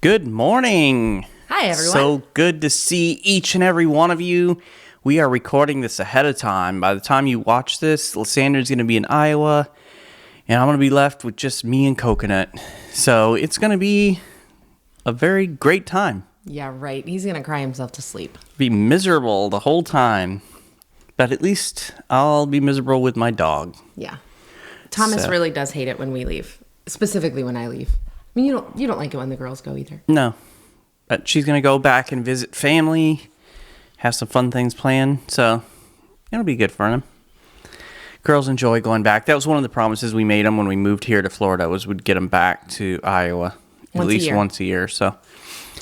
Good morning. Hi, everyone. So good to see each and every one of you. We are recording this ahead of time. By the time you watch this, Lysandra's going to be in Iowa, and I'm going to be left with just me and Coconut. So it's going to be a very great time. Yeah, right. He's going to cry himself to sleep. Be miserable the whole time. But at least I'll be miserable with my dog. Yeah. Thomas really does hate it when we leave, specifically when I leave. I mean, you don't like it when the girls go either. No. But she's going to go back and visit family, have some fun things planned. So it'll be good for them. Girls enjoy going back. That was one of the promises we made them when we moved here to Florida, was we'd get them back to Iowa at least once a year. So,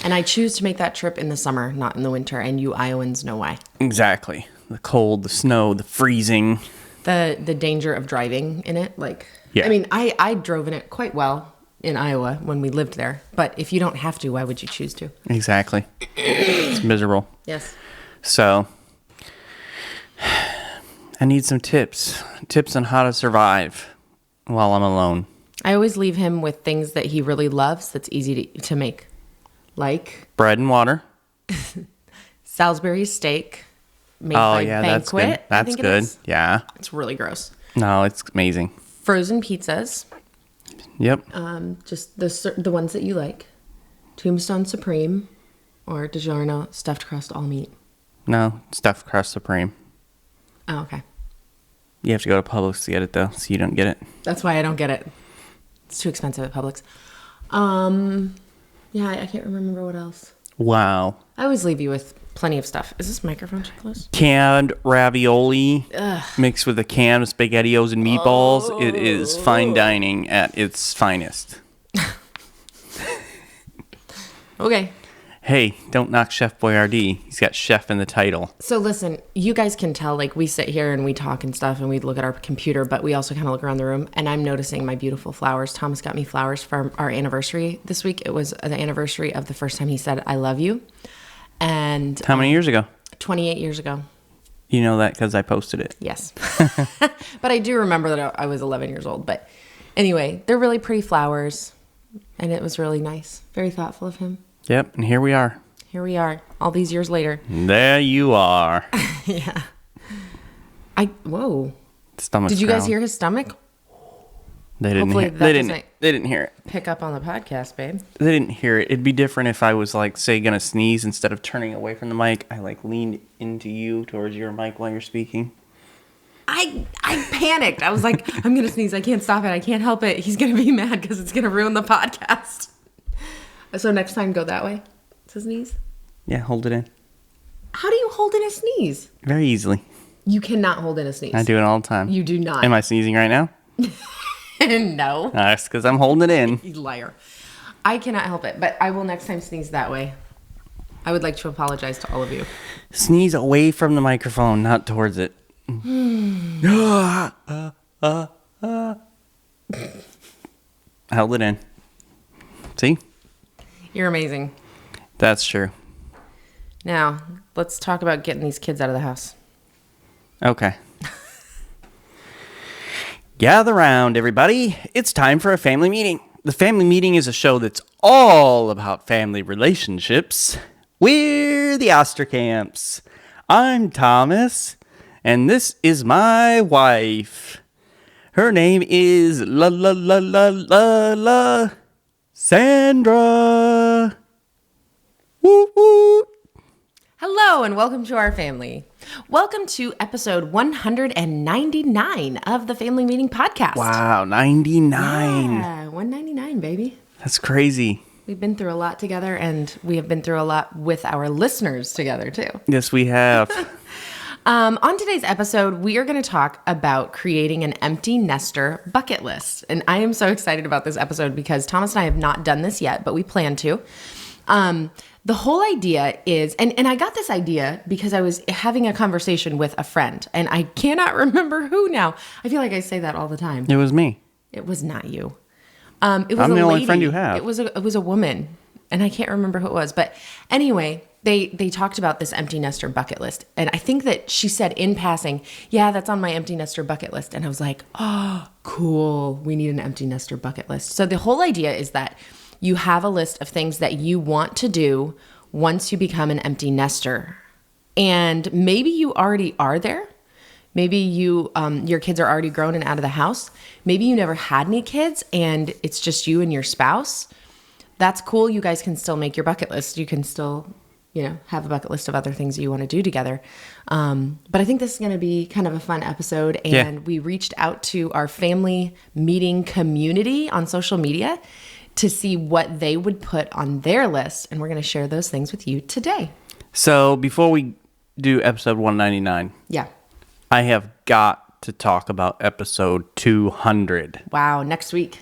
and I choose to make that trip in the summer, not in the winter, and you Iowans know why. Exactly. The cold, the snow, the freezing. The danger of driving in it. Yeah. I mean, I drove in it quite well in Iowa when we lived there. But if you don't have to, why would you choose to? Exactly. It's miserable. Yes. So I need some tips on how to survive while I'm alone. I always leave him with things that he really loves that's easy to make. Like bread and water. Salisbury steak made by Banquet. That's good. Yeah. It's really gross. No, it's amazing. Frozen pizzas. Yep. Just the ones that you like. Tombstone Supreme or DiGiorno stuffed crust all meat. No, stuffed crust supreme. Oh, okay. You have to go to Publix to get it, though, so you don't get it. That's why I don't get it. It's too expensive at Publix. Yeah, I can't remember what else. Wow. I always leave you with plenty of stuff. Is this microphone too close? Canned ravioli mixed with a can of SpaghettiOs and meatballs. Oh. It is fine dining at its finest. Okay. Hey, don't knock Chef Boyardee. He's got chef in the title. So listen, you guys can tell, we sit here and we talk and stuff and we look at our computer, but we also kind of look around the room, and I'm noticing my beautiful flowers. Thomas got me flowers for our anniversary this week. It was the anniversary of the first time he said, "I love you." And how many years ago? 28 years ago. You know that because I posted it. Yes. But I do remember that I was 11 years old. But anyway, they're really pretty flowers, and it was really nice. Very thoughtful of him. Yep, and here we are. Here we are, all these years later. There you are. Yeah. Whoa. Stomach. Did you guys hear his stomach? They didn't hear it. They didn't hear it. Pick up on the podcast, babe. They didn't hear it. It'd be different if I was say gonna sneeze, instead of turning away from the mic, I leaned into you towards your mic while you're speaking. I panicked. I was like, I'm gonna sneeze. I can't stop it. I can't help it. He's gonna be mad because it's gonna ruin the podcast. So next time, go that way to sneeze. Yeah, hold it in. How do you hold in a sneeze? Very easily. You cannot hold in a sneeze. I do it all the time. You do not. Am I sneezing right now? No. That's because I'm holding it in. You liar. I cannot help it, but I will next time sneeze that way. I would like to apologize to all of you. Sneeze away from the microphone, not towards it. Held it in. See? You're amazing. That's true. Now, let's talk about getting these kids out of the house. Okay. Gather round, everybody. It's time for a family meeting. The Family Meeting is a show that's all about family relationships. We're the Osterkamps. I'm Thomas, and this is my wife. Her name is Sandra. Woo woo. Hello and welcome to our family. Welcome to episode 199 of the Family Meeting Podcast. Wow, 99. Yeah, 199, baby. That's crazy. We've been through a lot together, and we have been through a lot with our listeners together, too. Yes, we have. On today's episode, we are going to talk about creating an empty nester bucket list. And I am so excited about this episode because Thomas and I have not done this yet, but we plan to. The whole idea is, and I got this idea because I was having a conversation with a friend, and I cannot remember who now. I feel like I say that all the time. It was me. It was not you. It was I'm a the only lady. friend you have. It was a woman, and I can't remember who it was. But anyway, they talked about this empty nester bucket list, and I think that she said in passing, "Yeah, that's on my empty nester bucket list." And I was like, "Oh, cool. We need an empty nester bucket list." So the whole idea is that you have a list of things that you want to do once you become an empty nester. And maybe you already are there. Maybe your kids are already grown and out of the house. Maybe you never had any kids and it's just you and your spouse. That's cool. You guys can still make your bucket list. You can still, have a bucket list of other things that you want to do together. But I think this is going to be kind of a fun episode. And we reached out to our family meeting community on social media to see what they would put on their list. And we're going to share those things with you today. So before we do episode 199, I have got to talk about episode 200. Wow, next week.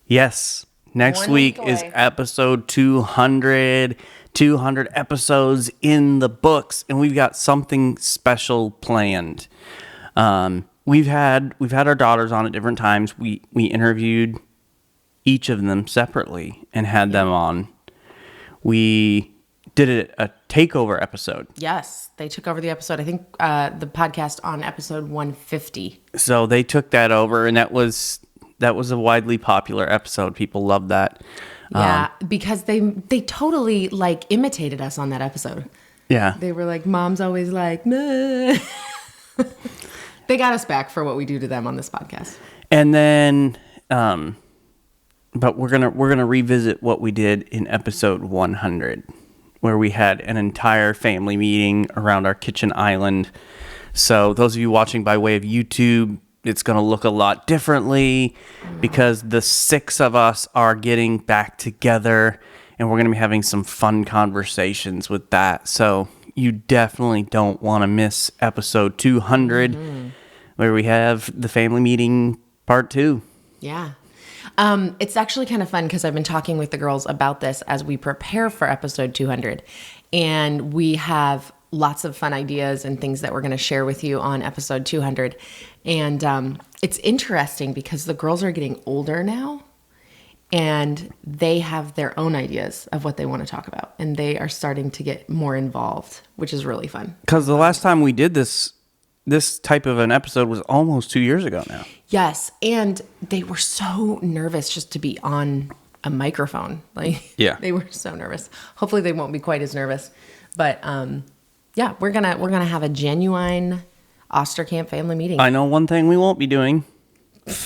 Yes, next week is episode 200. 200 episodes in the books, and we've got something special planned. We've had our daughters on at different times. We interviewed each of them separately and had them on. We did a takeover episode. Yes, they took over the episode. I think the podcast on episode 150. So they took that over, and that was a widely popular episode. People loved that. Yeah, because they totally imitated us on that episode. Yeah. They were like, Mom's always like, meh. They got us back for what we do to them on this podcast. And then, but we're gonna revisit what we did in episode 100, where we had an entire family meeting around our kitchen island. So those of you watching by way of YouTube, it's going to look a lot differently because the 6 of us are getting back together and we're going to be having some fun conversations with that. So you definitely don't want to miss episode 200 where we have the family meeting part 2. Yeah. It's actually kind of fun because I've been talking with the girls about this as we prepare for episode 200. And we have lots of fun ideas and things that we're going to share with you on episode 200. And it's interesting because the girls are getting older now and they have their own ideas of what they want to talk about. And they are starting to get more involved, which is really fun. Because the last time we did this type of an episode was almost 2 years ago now. Yes. And they were so nervous just to be on a microphone. They were so nervous. Hopefully they won't be quite as nervous. But we're gonna have a genuine Osterkamp family meeting. I know one thing we won't be doing.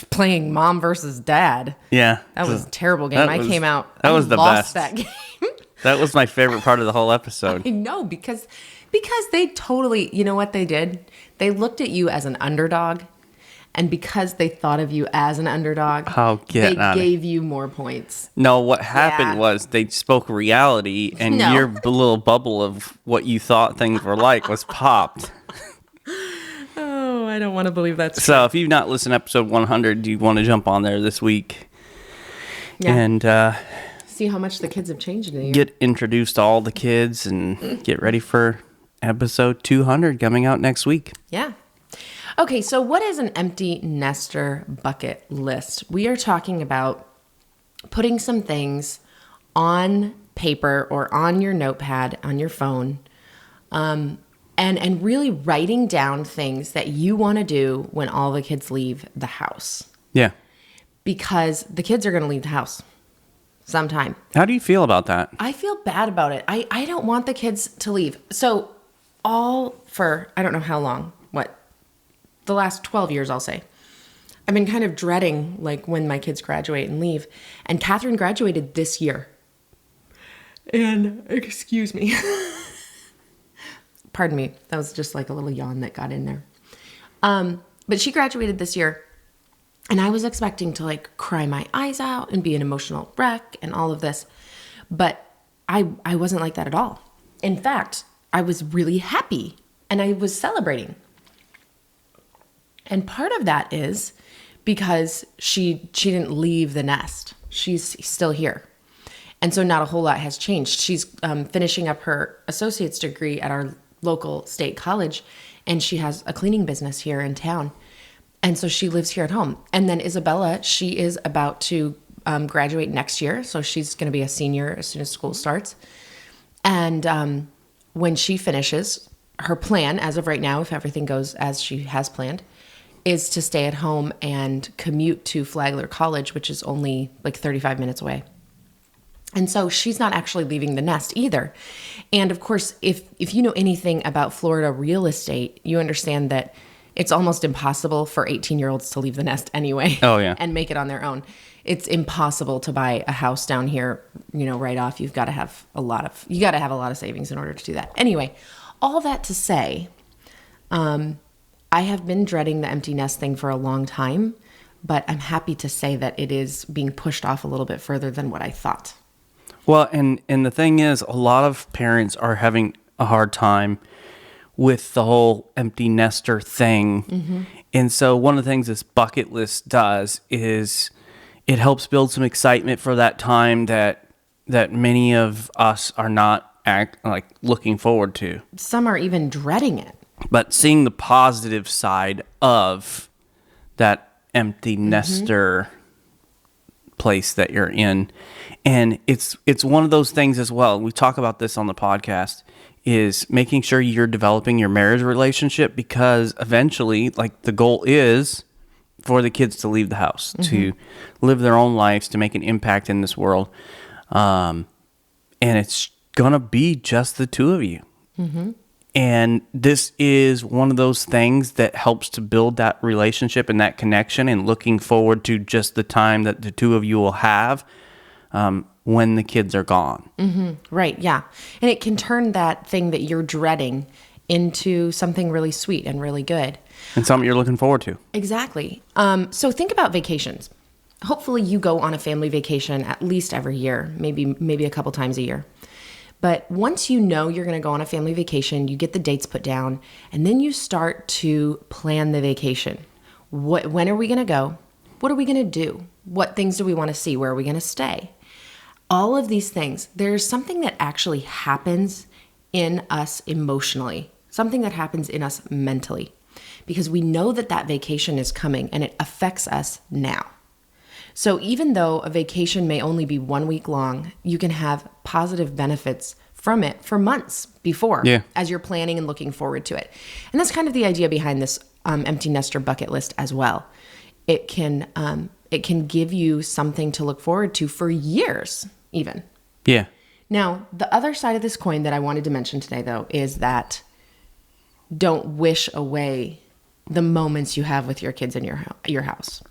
Playing mom versus dad. Yeah. That was a terrible game. I came out. That was the lost best. That game. That was my favorite part of the whole episode. I know because they totally, you know what they did? They looked at you as an underdog. And because they thought of you as an underdog, they gave you more points. No, what happened was they spoke reality, and your little bubble of what you thought things were like was popped. Oh, I don't want to believe that's true. So if you've not listened to episode 100, you want to jump on there this week and see how much the kids have changed in a year. Get introduced to all the kids and get ready for episode 200 coming out next week. Yeah. Okay, so what is an empty nester bucket list? We are talking about putting some things on paper or on your notepad, on your phone, and really writing down things that you want to do when all the kids leave the house. Yeah. Because the kids are going to leave the house sometime. How do you feel about that? I feel bad about it. I don't want the kids to leave. So all for, I don't know how long, the last 12 years, I'll say. I've been kind of dreading when my kids graduate and leave. And Catherine graduated this year. And excuse me. Pardon me. That was just a little yawn that got in there. But she graduated this year. And I was expecting to cry my eyes out and be an emotional wreck and all of this. But I wasn't like that at all. In fact, I was really happy and I was celebrating. And part of that is because she didn't leave the nest. She's still here. And so not a whole lot has changed. She's finishing up her associate's degree at our local state college, and she has a cleaning business here in town. And so she lives here at home. And then Isabella, she is about to graduate next year. So she's going to be a senior as soon as school starts. And when she finishes, her plan as of right now, if everything goes as she has planned, is to stay at home and commute to Flagler College, which is only 35 minutes away. And so she's not actually leaving the nest either. And of course, if you know anything about Florida real estate, you understand that it's almost impossible for 18-year-olds to leave the nest anyway. Oh, yeah. And make it on their own. It's impossible to buy a house down here, right off. You've got to have a lot of savings in order to do that. Anyway, all that to say, I have been dreading the empty nest thing for a long time, but I'm happy to say that it is being pushed off a little bit further than what I thought. Well, and the thing is, a lot of parents are having a hard time with the whole empty nester thing. Mm-hmm. And so one of the things this bucket list does is it helps build some excitement for that time that many of us are not looking forward to. Some are even dreading it. But seeing the positive side of that empty nester place that you're in. And it's one of those things as well. We talk about this on the podcast, is making sure you're developing your marriage relationship, because eventually, the goal is for the kids to leave the house, to live their own lives, to make an impact in this world. And it's going to be just the two of you. Mm-hmm. And this is one of those things that helps to build that relationship and that connection, and looking forward to just the time that the two of you will have when the kids are gone. Mm-hmm. Right, yeah. And it can turn that thing that you're dreading into something really sweet and really good. And something you're looking forward to. Exactly. So think about vacations. Hopefully you go on a family vacation at least every year, maybe a couple times a year. But once you know you're going to go on a family vacation, you get the dates put down, and then you start to plan the vacation. When are we going to go? What are we going to do? What things do we want to see? Where are we going to stay? All of these things, there's something that actually happens in us emotionally, something that happens in us mentally, because we know that vacation is coming and it affects us now. So even though a vacation may only be 1 week long, you can have positive benefits from it for months before, as you're planning and looking forward to it. And that's kind of the idea behind this empty nester bucket list as well. It can give you something to look forward to for years, even. Yeah. Now, the other side of this coin that I wanted to mention today, though, is that don't wish away the moments you have with your kids in your house.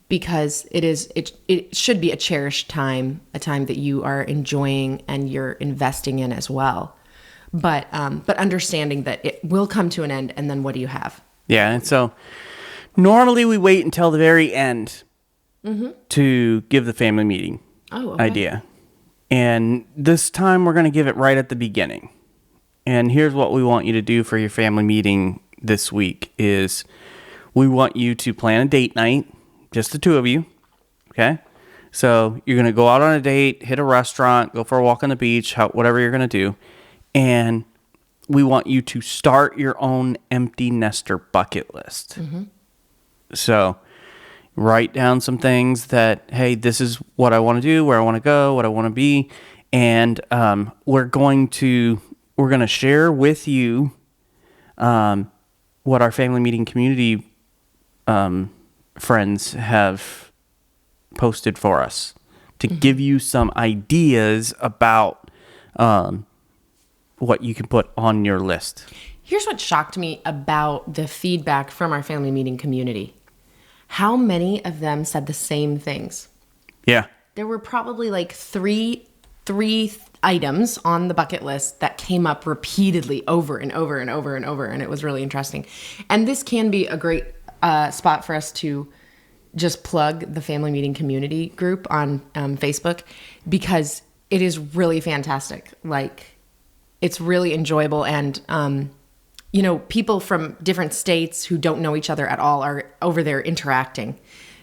Because it should be a cherished time, a time that you are enjoying and you're investing in as well. But understanding that it will come to an end, and then what do you have? Yeah, and so normally we wait until the very end to give the family meeting idea. And this time we're going to give it right at the beginning. And here's what we want you to do for your family meeting this week is we want you to plan a date night. Just the two of you, okay? So you're going to go out on a date, hit a restaurant, go for a walk on the beach, whatever you're going to do. And we want you to start your own empty nester bucket list. Mm-hmm. So write down some things that, hey, this is what I want to do, where I want to go, what I want to be. And we're going to share with you what our family meeting community friends have posted for us to give you some ideas about what you can put on your list. Here's what shocked me about the feedback from our family meeting community. How many of them said the same things? Yeah. There were probably like three items on the bucket list that came up repeatedly over and over and over and over, and it was really interesting. And this can be a great spot for us to just plug the family meeting community group on Facebook, because it is really fantastic. It's really enjoyable, and people from different states who don't know each other at all are over there interacting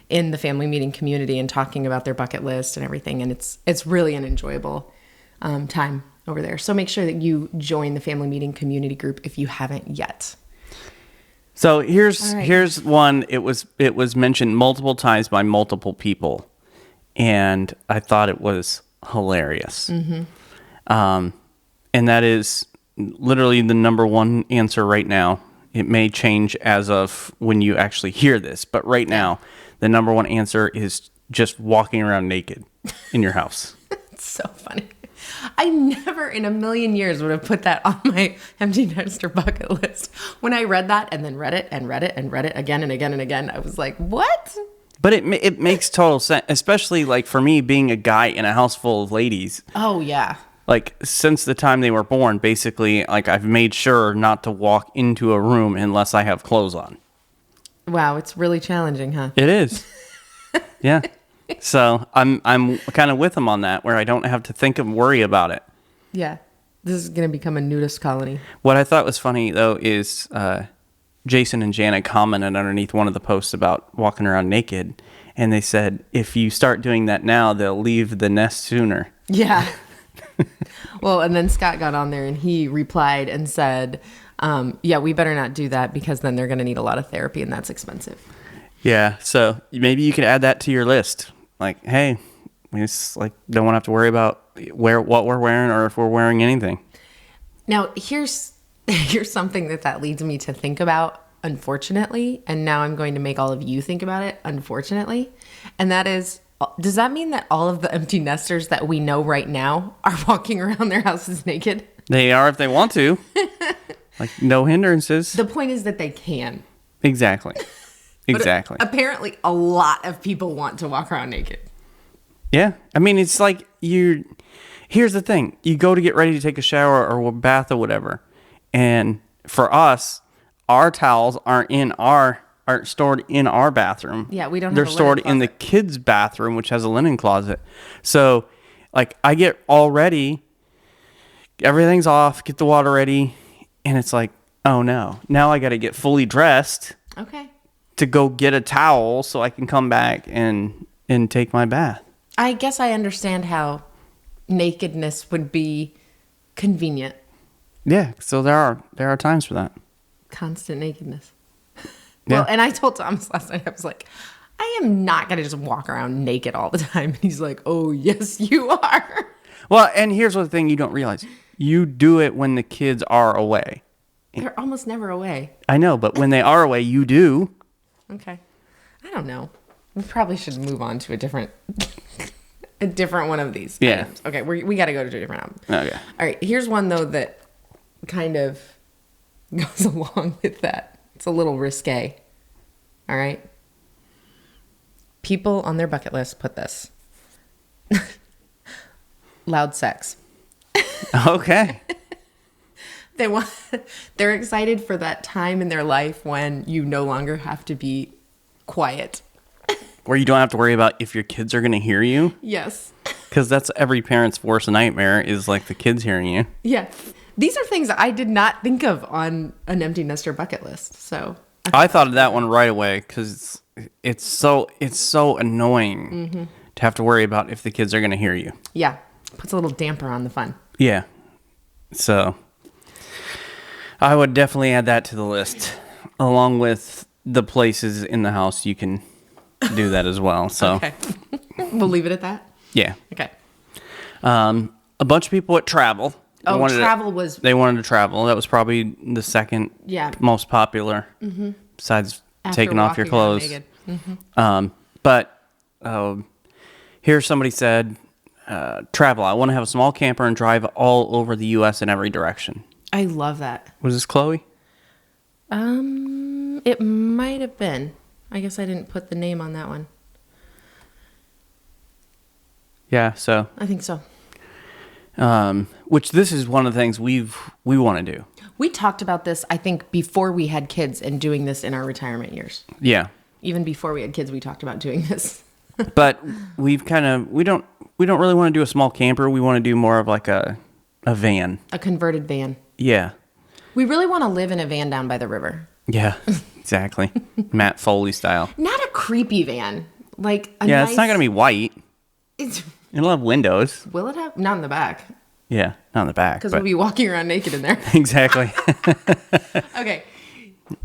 in the family meeting community and talking about their bucket list and everything, and it's really an enjoyable time over there. So make sure that you join the family meeting community group if you haven't yet. So here's one. It was mentioned multiple times by multiple people, and I thought it was hilarious. Mm-hmm. And that is literally the number one answer right now. It may change as of when you actually hear this, but right now, the number one answer is just walking around naked in your house. So funny. I never in a million years would have put that on my empty nester bucket list. When I read that and then read it and read it and read it again and again and again, I was like, what? But it makes total sense, especially like for me being a guy in a house full of ladies. Oh, yeah. Like since the time they were born, basically, like I've made sure not to walk into a room unless I have clothes on. Wow, it's really challenging, huh? It is. Yeah. So I'm kind of with them on that, where I don't have to think and worry about it. Yeah. This is going to become a nudist colony. What I thought was funny, though, is Jason and Janet commented underneath one of the posts about walking around naked. And they said, if you start doing that now, they'll leave the nest sooner. Yeah. Well, and then Scott got on there and he replied and said, yeah, we better not do that because then they're going to need a lot of therapy and that's expensive. Yeah. So maybe you could add that to your list. Like, hey, we just like don't want to have to worry about what we're wearing or if we're wearing anything. Now, here's something that leads me to think about, unfortunately, and now I'm going to make all of you think about it, unfortunately, and that is, does that mean that all of the empty nesters that we know right now are walking around their houses naked? They are if they want to. Like, no hindrances. The point is that they can. Exactly. Exactly. But apparently, a lot of people want to walk around naked. Yeah. I mean, it's like here's the thing. You go to get ready to take a shower or a bath or whatever. And for us, our towels aren't stored in our bathroom. Yeah, we don't have They're a linen stored in the closet. kids' bathroom, which has a linen closet. So, like, I get all ready. Everything's off. Get the water ready. And it's like, oh, no. Now I got to get fully dressed. Okay. To go get a towel so I can come back and take my bath. I guess I understand how nakedness would be convenient. Yeah, so there are times for that. Constant nakedness. Yeah. Well, and I told Thomas last night, I was like, I am not going to just walk around naked all the time. And he's like, oh, yes, you are. Well, and here's the thing you don't realize. You do it when the kids are away. They're almost never away. I know, but when they are away, you do. Okay. I don't know. We probably should move on to a different one of these. Yeah. items. Okay, we got to go to a different album. Okay. All right, here's one, though, that kind of goes along with that. It's a little risque. All right? People on their bucket list put this. Loud sex. Okay. They're excited for that time in their life when you no longer have to be quiet. Where you don't have to worry about if your kids are going to hear you. Yes. Because that's every parent's worst nightmare is like the kids hearing you. Yeah. These are things that I did not think of on an empty nester bucket list. So I thought of that one right away because it's so annoying to have to worry about if the kids are going to hear you. yeah, puts a little damper on the fun. Yeah. So I would definitely add that to the list, along with the places in the house you can do that as well. So Okay. We'll leave it at that. yeah, Okay. a bunch of people at travel. Oh, travel was They wanted to travel. That was probably the second most popular, besides after taking off your walking around clothes. naked. But here somebody said, travel. I want to have a small camper and drive all over the U.S. in every direction. I love that. Was this Chloe? It might have been. I guess I didn't put the name on that one. Yeah, so. I think so. Which this is one of the things we want to do. We talked about this, I think, before we had kids and doing this in our retirement years. Yeah. Even before we had kids, we talked about doing this. But we don't really want to do a small camper. We want to do more of like a van. A converted van. Yeah. We really want to live in a van down by the river. Yeah, exactly. Matt Foley style. Not a creepy van. Like a Yeah, nice, it's not going to be white. It'll have windows. Will it have? Not in the back. Yeah, not in the back. Because but- we'll be walking around naked in there. Exactly. Okay.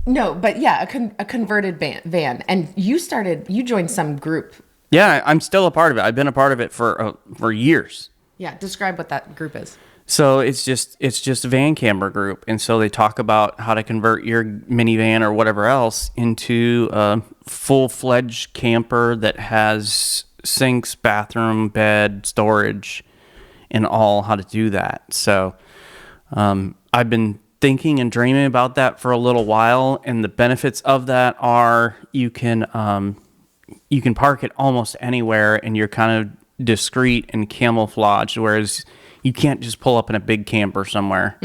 No, but yeah, a converted van. And you joined some group. Yeah, I'm still a part of it. I've been a part of it for years. Yeah, describe what that group is. So it's just a van camper group, and so they talk about how to convert your minivan or whatever else into a full-fledged camper that has sinks, bathroom, bed, storage, and all how to do that. So I've been thinking and dreaming about that for a little while, and the benefits of that are you can park it almost anywhere, and you're kind of discreet and camouflaged, whereas you can't just pull up in a big camper somewhere.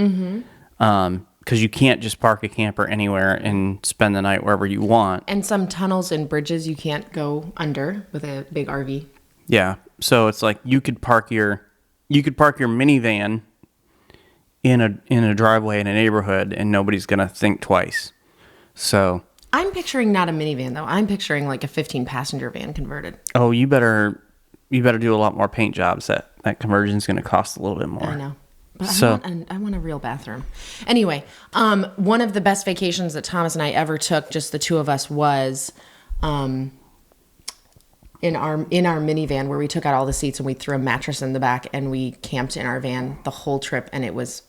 Because you can't just park a camper anywhere and spend the night wherever you want. And some tunnels and bridges you can't go under with a big RV. Yeah, so it's like you could park your minivan in a driveway in a neighborhood, and nobody's gonna think twice. So I'm picturing not a minivan though. I'm picturing like a 15-passenger van converted. oh, you better do a lot more paint jobs. That conversion's gonna cost a little bit more. I know. But So I want a real bathroom. Anyway, one of the best vacations that Thomas and I ever took, just the two of us, was in our minivan, where we took out all the seats and we threw a mattress in the back and we camped in our van the whole trip, and it was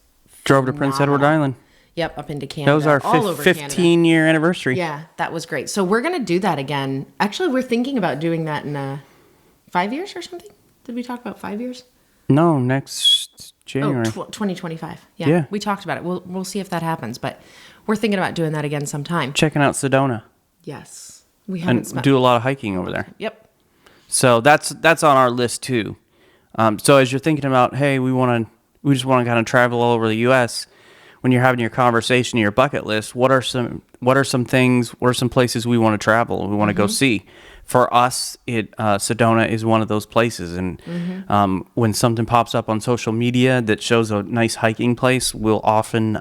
drove to Prince Edward Island. Yep, up into Canada. That was our all over 15-year anniversary. Yeah, that was great. So we're gonna do that again. Actually, we're thinking about doing that in 5 years or something. Did we talk about 5 years? No, next January. 2025. Yeah, Yeah. we talked about it. We'll see if that happens, but we're thinking about doing that again sometime. Checking out Sedona. Yes, we haven't And spent. do a lot of hiking over there. Yep. So that's on our list too. So as you're thinking about, hey, we just want to kind of travel all over the U.S. When you're having your conversation, your bucket list, what are some things? What are some places we want to travel? We want to go see. For us, Sedona is one of those places, and when something pops up on social media that shows a nice hiking place, we'll often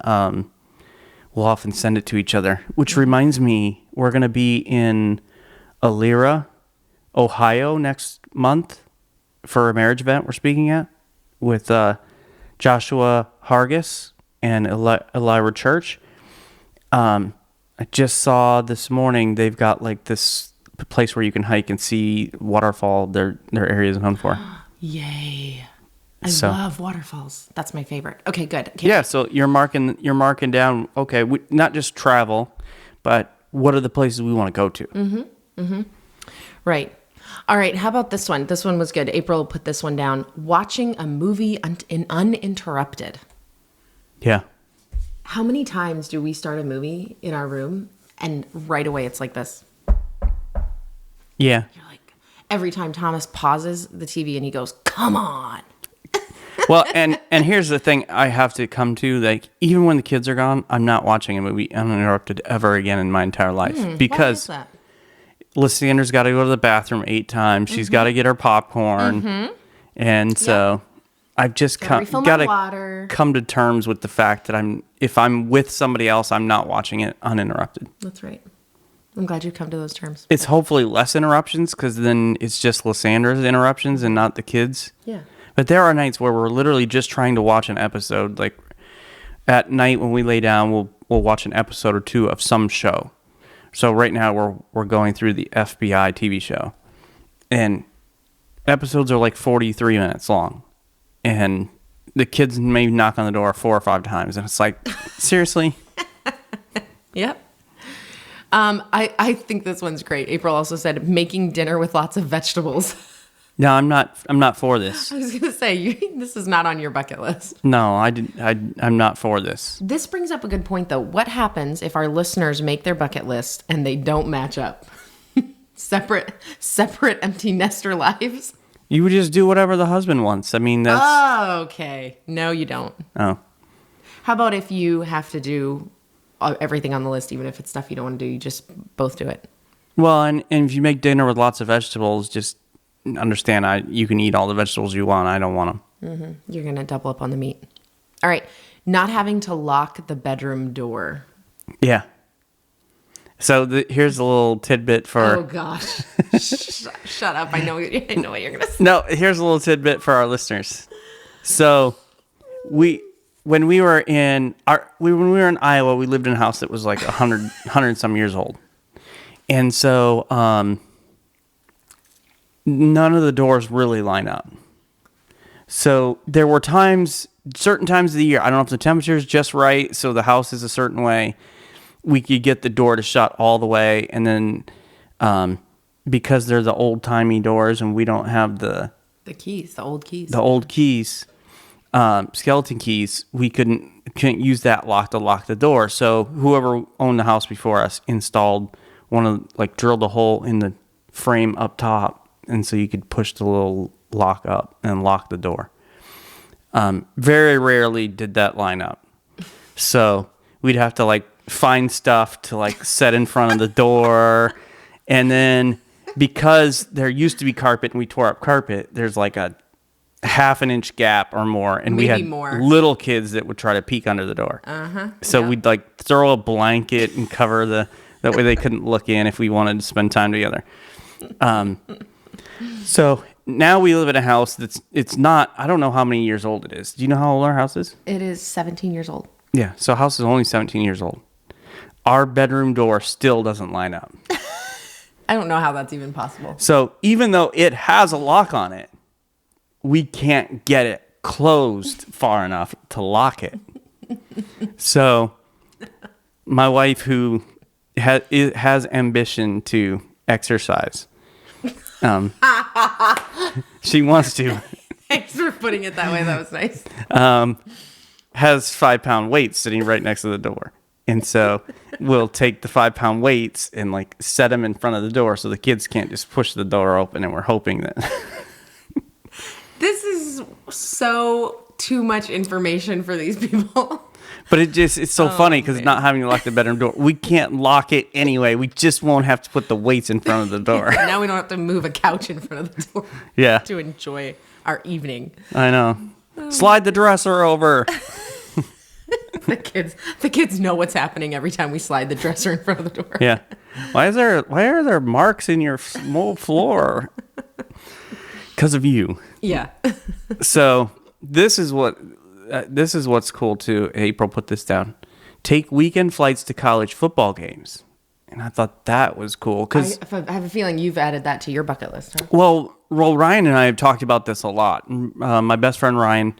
send it to each other. Which reminds me, we're going to be in Elyria, Ohio next month for a marriage event we're speaking at with Joshua Hargis and Elyria Church. I just saw this morning they've got like this place where you can hike and see waterfall. Their area is known for. Yay! I love waterfalls. That's my favorite. Okay, good. Yeah, so you're marking down. Okay, not just travel, but what are the places we want to go to? Right. All right. How about this one? This one was good. April put this one down. Watching a movie uninterrupted. Yeah. How many times do we start a movie in our room and right away it's like this? Yeah. You're like, every time Thomas pauses the TV and he goes, "Come on." Well, and here's the thing I have to come to, like, even when the kids are gone, I'm not watching a movie uninterrupted ever again in my entire life. Because why is that? Lysandra's got to go to the bathroom 8 times. She's got to get her popcorn. And so I've just got to come to terms with the fact that if I'm with somebody else, I'm not watching it uninterrupted. That's right. I'm glad you've come to those terms. It's hopefully less interruptions, because then it's just Lysandra's interruptions and not the kids. Yeah. But there are nights where we're literally just trying to watch an episode. Like at night when we lay down, we'll watch an episode or two of some show. So right now we're going through the FBI TV show, and episodes are like 43 minutes long, and the kids may knock on the door 4 or 5 times, and it's like, seriously? Yep. I think this one's great. April also said making dinner with lots of vegetables. No, I'm not for this. I was gonna say this is not on your bucket list. No, I'm not for this. This brings up a good point, though. What happens if our listeners make their bucket list and they don't match up? separate empty nester lives. You would just do whatever the husband wants. I mean, that's... Oh, okay. No, you don't. Oh. How about if you have to do everything on the list, even if it's stuff you don't want to do, you just both do it? Well, and if you make dinner with lots of vegetables, just understand you can eat all the vegetables you want. I don't want them. You're going to double up on the meat. All right. Not having to lock the bedroom door. Yeah. So here's a little tidbit for... Oh, gosh. Shut up. I know what you're going to say. No, here's a little tidbit for our listeners. So when we were in Iowa, we lived in a house that was like 100 some years old. And so none of the doors really line up. So there were certain times of the year, I don't know if the temperature is just right, so the house is a certain way, we could get the door to shut all the way, and then because they're the old-timey doors and we don't have the keys, the old keys. The old keys, skeleton keys, we couldn't use that lock to lock the door. So whoever owned the house before us installed drilled a hole in the frame up top, and so you could push the little lock up and lock the door. Very rarely did that line up. So we'd have to find stuff to set in front of the door. And then because there used to be carpet and we tore up carpet, there's a half an inch gap or more. And we had little kids that would try to peek under the door. So we'd throw a blanket and cover that way they couldn't look in if we wanted to spend time together. So now we live in a house it's not, I don't know how many years old it is. Do you know how old our house is? It is 17 years old. Yeah, so our house is only 17 years old. Our bedroom door still doesn't line up. I don't know how that's even possible. So even though it has a lock on it, we can't get it closed far enough to lock it. So my wife, who has ambition to exercise, she wants to. Thanks for putting it that way. That was nice. Has 5-pound weights sitting right next to the door. And so we'll take the 5-pound weights and set them in front of the door so the kids can't just push the door open. And we're hoping that. This is so too much information for these people. But it's so funny because not having to lock the bedroom door. We can't lock it anyway. We just won't have to put the weights in front of the door. Now we don't have to move a couch in front of the door. Yeah. To enjoy our evening. I know. Slide the dresser over. The kids know what's happening every time we slide the dresser in front of the door. Yeah. Why are there marks in your mold floor? Because of you. Yeah. So this is what's cool too. April put this down. Take weekend flights to college football games. And I thought that was cool because I have a feeling you've added that to your bucket list, huh? Well, Ryan and I have talked about this a lot. My best friend Ryan,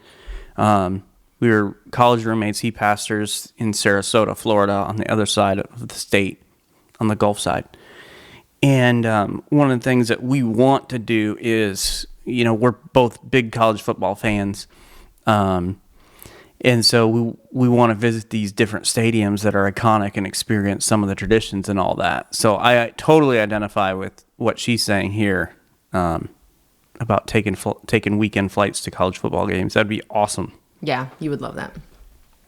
we were college roommates. He pastors in Sarasota, Florida, on the other side of the state, on the Gulf side. And one of the things that we want to do is, we're both big college football fans. And so we want to visit these different stadiums that are iconic and experience some of the traditions and all that. So I totally identify with what she's saying here about taking weekend flights to college football games. That'd be awesome. Yeah, you would love that.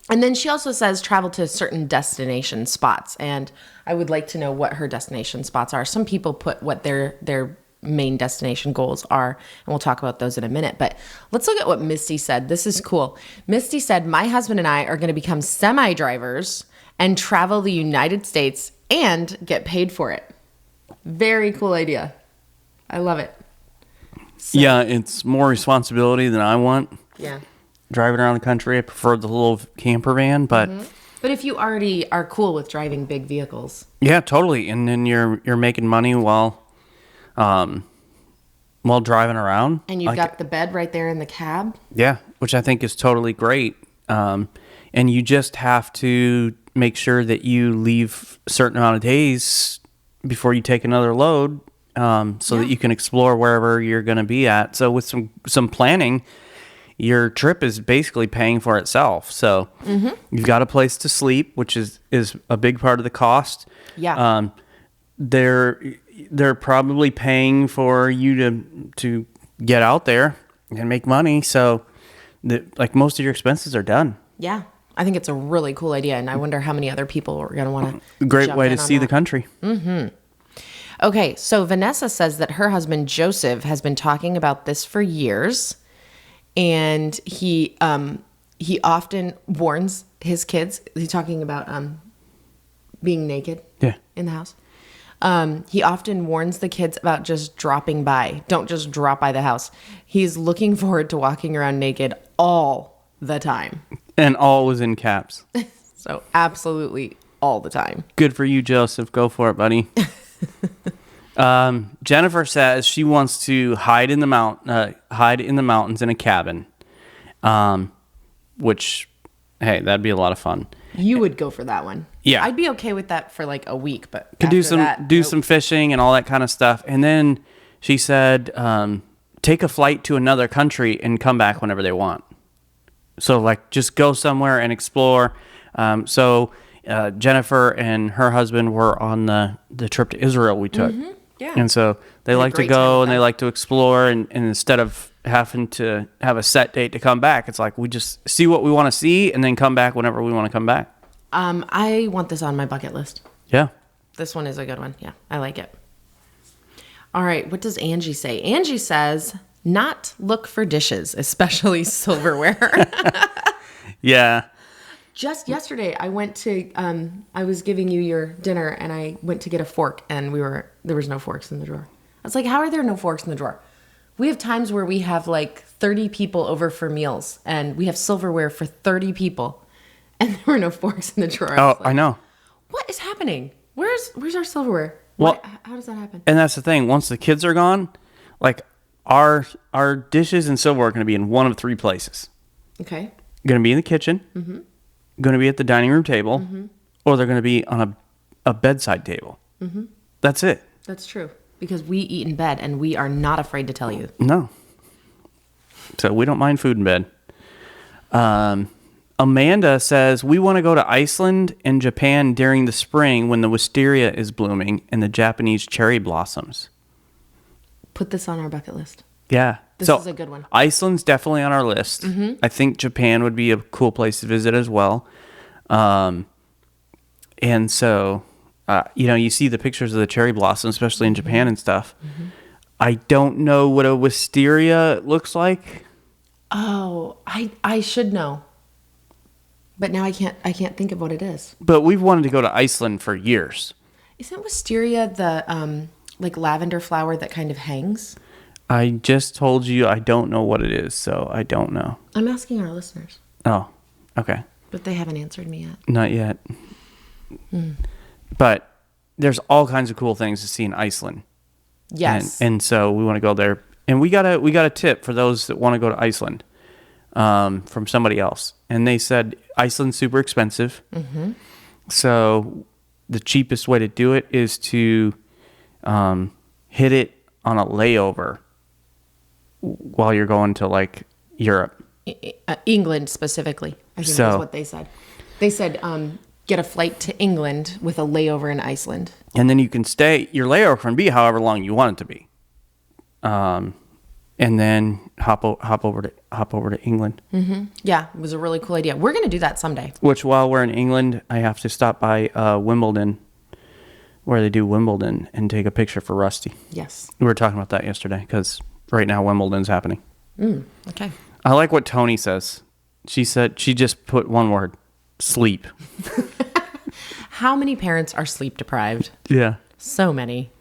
And then she also says travel to certain destination spots. And I would like to know what her destination spots are. Some people put what their main destination goals are, and we'll talk about those in a minute. But let's look at what Misty said. This is cool. Misty said, my husband and I are going to become semi-drivers and travel the United States and get paid for it. Very cool idea. I love it. So, yeah, it's more responsibility than I want. Yeah. Driving around the country, I prefer the little camper van, but... Mm-hmm. But if you already are cool with driving big vehicles. Yeah, totally. And then you're making money while driving around. And you've got the bed right there in the cab. Yeah, which I think is totally great. And you just have to make sure that you leave a certain amount of days before you take another load so that you can explore wherever you're going to be at. So with some planning, your trip is basically paying for itself. So you've got a place to sleep, which is a big part of the cost. Yeah. They're probably paying for you to get out there and make money. So most of your expenses are done. Yeah. I think it's a really cool idea. And I wonder how many other people are going to want to. Great way to see the country. Mm-hmm. Okay. So Vanessa says that her husband, Joseph, has been talking about this for years. And he often warns his kids. He's talking about being naked in the house. He often warns the kids about just dropping by. Don't just drop by the house. He's looking forward to walking around naked all the time. And all was in caps. So absolutely all the time. Good for you, Joseph. Go for it, buddy. Jennifer says she wants to hide in the mountains in a cabin, which, hey, that'd be a lot of fun. You would go for that one. Yeah, I'd be okay with that for like a week, but could do some fishing and all that kind of stuff. And then she said, take a flight to another country and come back whenever they want. So like just go somewhere and explore. Jennifer and her husband were on the trip to Israel we took. Yeah. And so they like to go and they like to explore. And instead of having to have a set date to come back, it's like we just see what we want to see and then come back whenever we want to come back. I want this on my bucket list. Yeah. This one is a good one. Yeah, I like it. All right, what does Angie say? Angie says, not look for dishes, especially silverware. Yeah. Just yesterday, I went to, I was giving you your dinner, and I went to get a fork, and there was no forks in the drawer. I was like, how are there no forks in the drawer? We have times where we have like 30 people over for meals, and we have silverware for 30 people, and there were no forks in the drawer. I know. What is happening? Where's our silverware? Well, how does that happen? And that's the thing. Once the kids are gone, like our dishes and silverware are going to be in one of three places. Okay. Going to be in the kitchen, going to be at the dining room table, or they're going to be on a bedside table. That's it. That's true. Because we eat in bed, and we are not afraid to tell you. No. So we don't mind food in bed. Amanda says, we want to go to Iceland and Japan during the spring when the wisteria is blooming and the Japanese cherry blossoms. Put this on our bucket list. Yeah. This is a good one. Iceland's definitely on our list. I think Japan would be a cool place to visit as well. And so, you see the pictures of the cherry blossoms, especially in Japan and stuff. I don't know what a wisteria looks like. Oh, I should know. But now I can't think of what it is. But we've wanted to go to Iceland for years. Isn't wisteria the like lavender flower that kind of hangs? I just told you I don't know what it is, so I don't know. I'm asking our listeners. Oh, okay. But they haven't answered me yet. Not yet. But there's all kinds of cool things to see in Iceland. Yes. And so we want to go there. And we got a tip for those that want to go to Iceland from somebody else. And they said Iceland's super expensive. So the cheapest way to do it is to hit it on a layover while you're going to like Europe. England specifically, I think that's what they said. They said get a flight to England with a layover in Iceland. And then you can stay, your layover can be however long you want it to be. And then hop over to England. Yeah, it was a really cool idea. We're going to do that someday. Which, while we're in England, I have to stop by Wimbledon, where they do Wimbledon, and take a picture for Rusty. Yes. We were talking about that yesterday, because right now Wimbledon's happening. Okay. I like what Tony says. She said, she just put one word, sleep. How many parents are sleep deprived? Yeah. So many.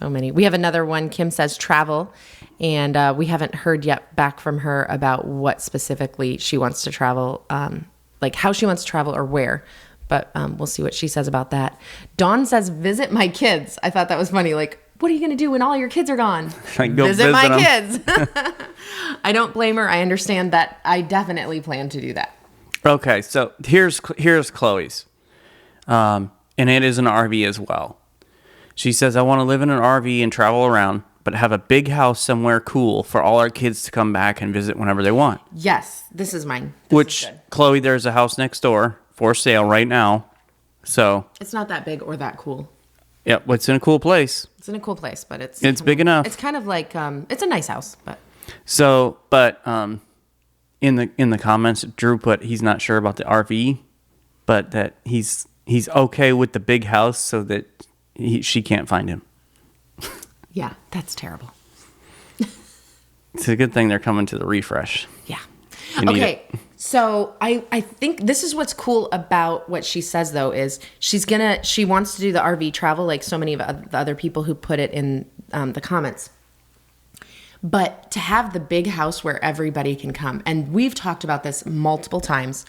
We have another one. Kim says travel. And we haven't heard yet back from her about what specifically she wants to travel, like how she wants to travel or where. But we'll see what she says about that. Dawn says, visit my kids. I thought that was funny. Like, what are you going to do when all your kids are gone? Visit my kids. I don't blame her. I understand that. I definitely plan to do that. Okay, so here's Chloe's. And it is an RV as well. She says, I want to live in an RV and travel around, but have a big house somewhere cool for all our kids to come back and visit whenever they want. Yes, this is mine. Which, Chloe, there's a house next door for sale right now. So it's not that big or that cool. Yeah, it's in a cool place. It's in a cool place, but it's big enough. It's kind of like it's a nice house, but in the comments, Drew put he's not sure about the RV, but that he's okay with the big house so that she can't find him. Yeah, that's terrible. It's a good thing they're coming to the refresh. Yeah. Okay, so I think this is what's cool about what she says, though, is she wants to do the RV travel like so many of the other people who put it in the comments. But to have the big house where everybody can come, and we've talked about this multiple times,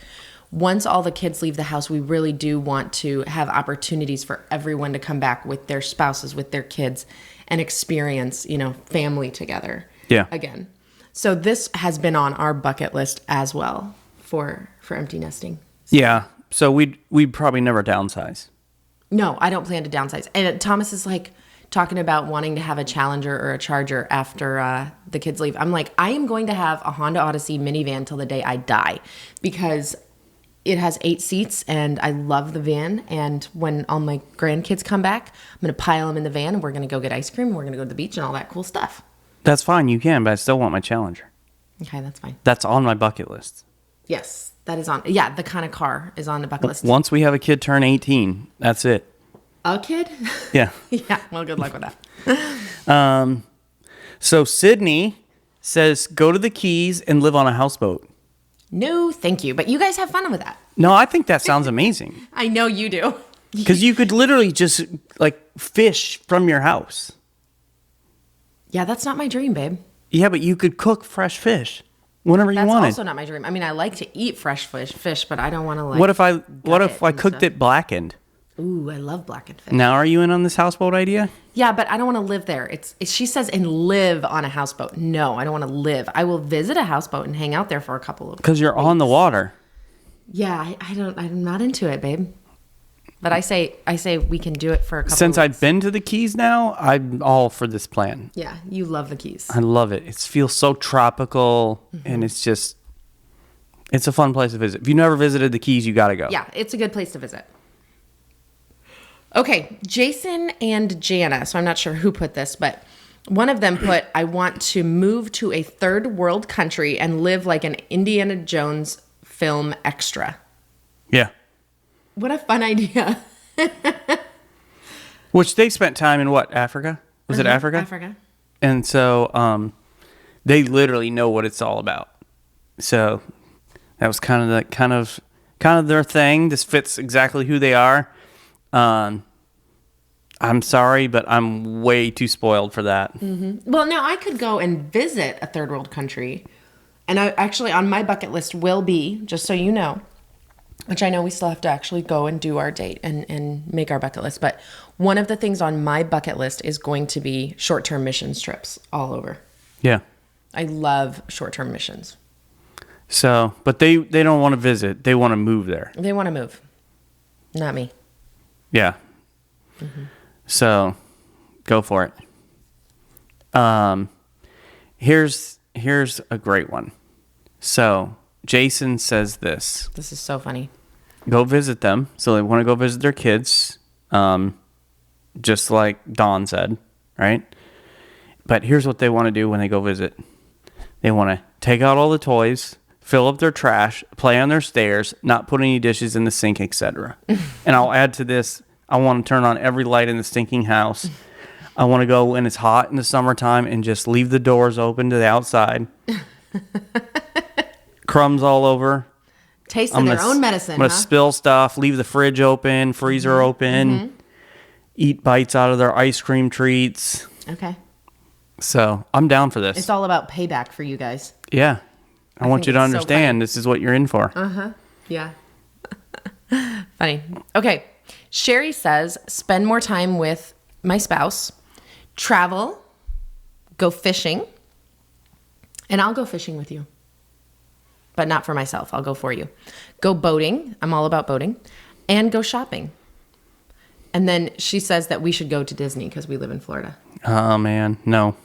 once all the kids leave the house, we really do want to have opportunities for everyone to come back with their spouses, with their kids, and experience, family together. Yeah. Again. So this has been on our bucket list as well for empty nesting. Yeah. So we'd probably never downsize. No, I don't plan to downsize. And Thomas is like, talking about wanting to have a Challenger or a Charger after the kids leave. I'm like, I am going to have a Honda Odyssey minivan till the day I die because it has 8 seats and I love the van. And when all my grandkids come back, I'm going to pile them in the van and we're going to go get ice cream and we're going to go to the beach and all that cool stuff. That's fine. You can, but I still want my Challenger. Okay, that's fine. That's on my bucket list. Yes, that is on. Yeah, the kind of car is on the bucket list. Once we have a kid turn 18, that's it. A kid? Yeah. Yeah, well, good luck with that. So Sydney says, go to the Keys and live on a houseboat. No, thank you. But you guys have fun with that. No, I think that sounds amazing. I know you do. Because you could literally just, like, fish from your house. Yeah, that's not my dream, babe. Yeah, but you could cook fresh fish whenever you That's wanted. also not my dream. I mean, I like to eat fresh fish, but I don't want to like. What if I cooked it blackened? Ooh, I love blackened fish. Now, are you in on this houseboat idea? Yeah, but I don't want to live there. She says and live on a houseboat. No, I don't want to live. I will visit a houseboat and hang out there for a couple of. Because you're on the water. Yeah, I don't. I'm not into it, babe. But I say we can do it for a couple. Since of weeks. I've been to the Keys now, I'm all for this plan. Yeah, you love the Keys. I love it. It feels so tropical, and it's a fun place to visit. If you've never visited the Keys, you got to go. Yeah, it's a good place to visit. Okay, Jason and Jana. So I'm not sure who put this, but one of them put, I want to move to a third world country and live like an Indiana Jones film extra. Yeah. What a fun idea. Which they spent time in what, Africa? Was it Africa? Africa. And so they literally know what it's all about. So that was kind of their thing. This fits exactly who they are. I'm sorry, but I'm way too spoiled for that. Mm-hmm. Well, now I could go and visit a third world country. And I actually on my bucket list will be, just so you know, which I know we still have to actually go and do our date and make our bucket list. But one of the things on my bucket list is going to be short-term missions trips all over. Yeah. I love short-term missions. So, but they don't want to visit. They want to move there. They want to move. Not me. Yeah. Mm-hmm. So, go for it. Here's a great one. So, Jason says this. This is so funny. Go visit them. So they want to go visit their kids, just like Dawn said, right? But here's what they want to do when they go visit. They want to take out all the toys, fill up their trash, play on their stairs, not put any dishes in the sink, etc. And I'll add to this, I want to turn on every light in the stinking house. I want to go when it's hot in the summertime and just leave the doors open to the outside. Crumbs all over. Tasting their own medicine. I'm going to spill stuff, leave the fridge open, freezer open, eat bites out of their ice cream treats. Okay. So I'm down for this. It's all about payback for you guys. Yeah. I want you to understand this is what you're in for. Uh-huh. Yeah. Funny. Okay. Sherry says, spend more time with my spouse, travel, go fishing, and I'll go fishing with you. But not for myself. I'll go for you. Go boating. I'm all about boating. And go shopping. And then she says that we should go to Disney because we live in Florida. Oh, man. No.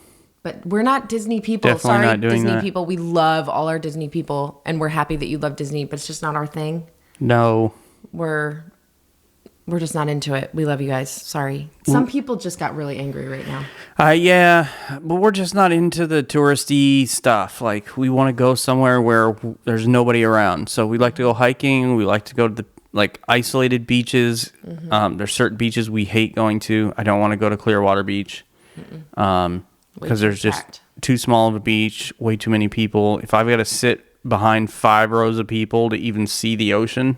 But we're not Disney people. Definitely Sorry, not doing Disney that. people. We love all our Disney people. And we're happy that you love Disney. But it's just not our thing. No. We're just not into it. We love you guys. Sorry. Some people just got really angry right now. Yeah, but we're just not into the touristy stuff. Like, we want to go somewhere where there's nobody around. So we like to go hiking. We like to go to the isolated beaches. There's certain beaches we hate going to. I don't want to go to Clearwater Beach because there's just too small of a beach, way too many people. If I've got to sit behind 5 rows of people to even see the ocean,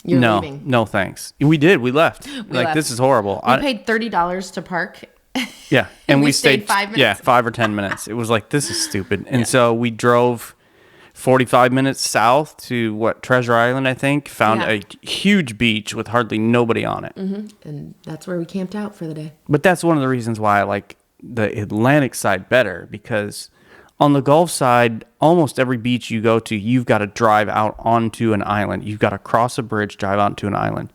You're leaving. No, thanks. We did. We left. left. This is horrible. We paid $30 to park. Yeah. And we stayed 5 minutes. Yeah, 5 or 10 minutes. It was like, this is stupid. And so we drove 45 minutes south to Treasure Island, I think. Found a huge beach with hardly nobody on it. Mm-hmm. And that's where we camped out for the day. But that's one of the reasons why I like the Atlantic side better, because on the Gulf side, almost every beach you go to, you've got to drive out onto an island. You've got to cross a bridge, drive onto an island.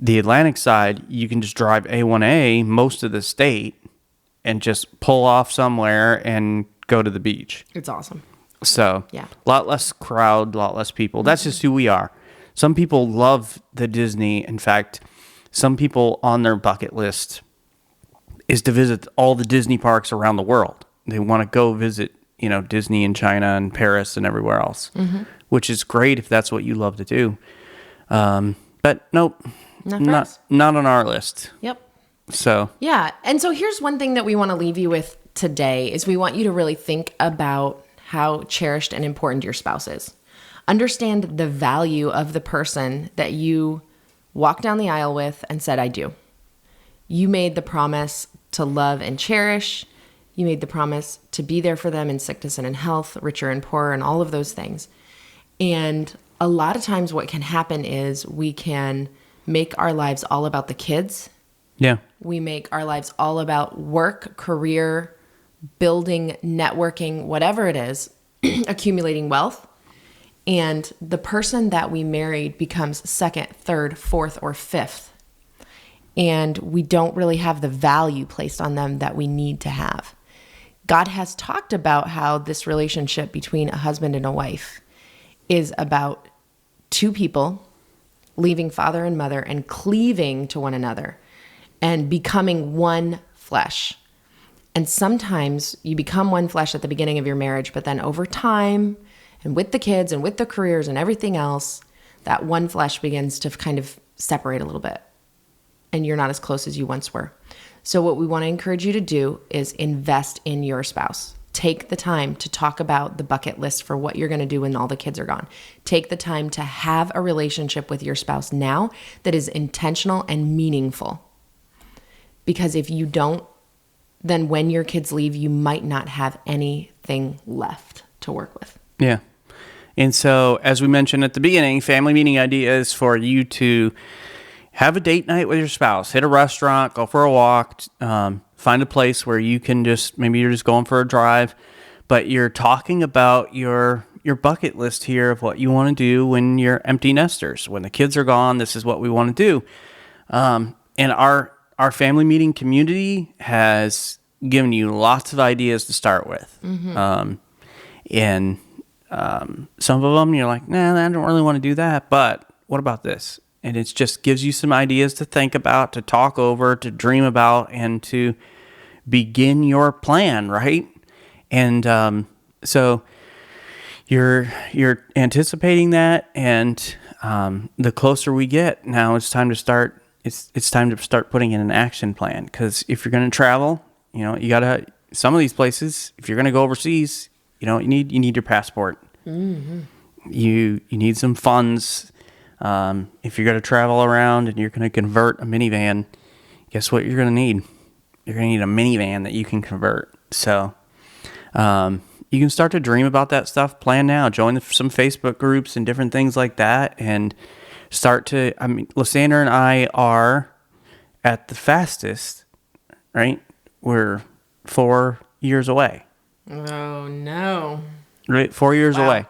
The Atlantic side, you can just drive A1A most of the state and just pull off somewhere and go to the beach. It's awesome. So, Yeah. a lot less crowd, a lot less people. That's just who we are. Some people love the Disney. In fact, some people on their bucket list is to visit all the Disney parks around the world. They want to go visit, Disney in China and Paris and everywhere else, which is great if that's what you love to do. But nope, not on our list. Yep. So yeah. And so here's one thing that we want to leave you with today is we want you to really think about how cherished and important your spouse is. Understand the value of the person that you walked down the aisle with and said, I do. You made the promise to love and cherish. You made the promise to be there for them in sickness and in health, richer and poorer, and all of those things. And a lot of times what can happen is we can make our lives all about the kids. yeah, We make our lives all about work, career, building, networking, whatever it is, accumulating wealth. And the person that we married becomes second, third, fourth, or fifth. And we don't really have the value placed on them that we need to have. God has talked about how this relationship between a husband and a wife is about two people leaving father and mother and cleaving to one another and becoming one flesh. And sometimes you become one flesh at the beginning of your marriage, but then over time and with the kids and with the careers and everything else, that one flesh begins to kind of separate a little bit. And you're not as close as you once were. So what we want to encourage you to do is invest in your spouse. Take the time to talk about the bucket list for what you're going to do when all the kids are gone. Take the time to have a relationship with your spouse now that is intentional and meaningful. Because if you don't, then when your kids leave, you might not have anything left to work with. yeah. And so, as we mentioned at the beginning, family meeting idea is for you to have a date night with your spouse, hit a restaurant, go for a walk, find a place where you can maybe you're just going for a drive, but you're talking about your bucket list here of what you want to do when you're empty nesters. When the kids are gone, this is what we want to do. And our family meeting community has given you lots of ideas to start with. And some of them you're like, nah, I don't really want to do that, but what about this? And it just gives you some ideas to think about, to talk over, to dream about, and to begin your plan, right? And so you're anticipating that, and the closer we get, now it's time to start. It's time to start putting in an action plan, because if you're going to travel, you gotta, some of these places, if you're going to go overseas, you need your passport. You need some funds. If you're going to travel around and you're going to convert a minivan, guess what you're going to need? You're going to need a minivan that you can convert. So you can start to dream about that stuff. Plan now. Join some Facebook groups and different things like that, and start to, Lysandra and I are at the fastest, right? We're 4 years away. Oh, no. Right? 4 years Wow. away.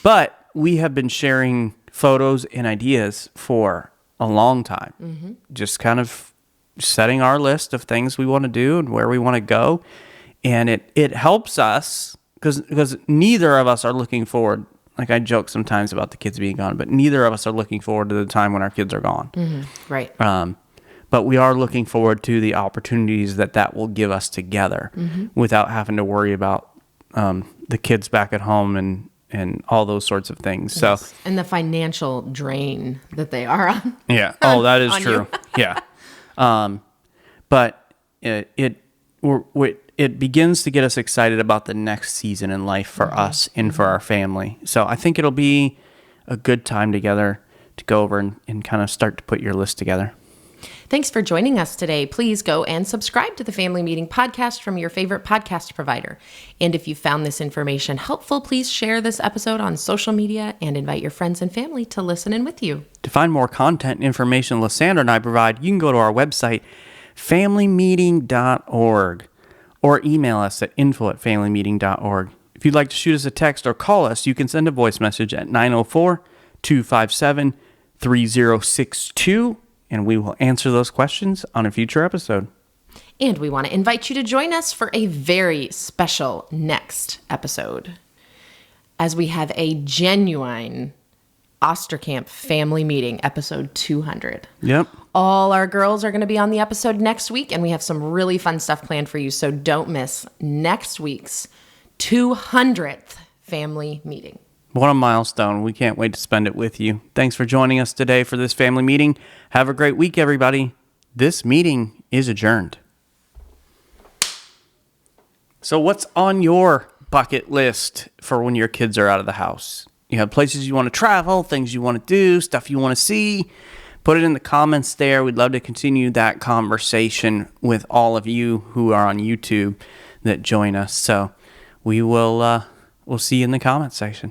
But we have been sharing photos and ideas for a long time. Just kind of setting our list of things we want to do and where we want to go. And it helps us because neither of us are looking forward. Like I joke sometimes about the kids being gone, but neither of us are looking forward to the time when our kids are gone. Right. But we are looking forward to the opportunities that will give us together without having to worry about the kids back at home and all those sorts of things. So, and the financial drain that they are on. yeah. Oh, that is On true. you. Yeah. But it begins to get us excited about the next season in life for us and for our family. So I think it'll be a good time together to go over and kind of start to put your list together. Thanks for joining us today. Please go and subscribe to the Family Meeting Podcast from your favorite podcast provider. And if you found this information helpful, please share this episode on social media and invite your friends and family to listen in with you. To find more content and information Lysandra and I provide, you can go to our website, familymeeting.org, or email us at info@familymeeting.org. If you'd like to shoot us a text or call us, you can send a voice message at 904-257-3062. and we will answer those questions on a future episode. And we want to invite you to join us for a very special next episode, as we have a genuine Osterkamp family meeting, episode 200. Yep. All our girls are going to be on the episode next week, and we have some really fun stuff planned for you, so don't miss next week's 200th family meeting. What a milestone. We can't wait to spend it with you. Thanks for joining us today for this family meeting. Have a great week, everybody. This meeting is adjourned. So what's on your bucket list for when your kids are out of the house? You have places you want to travel, things you want to do, stuff you want to see. Put it in the comments there. We'd love to continue that conversation with all of you who are on YouTube that join us. So we'll see you in the comments section.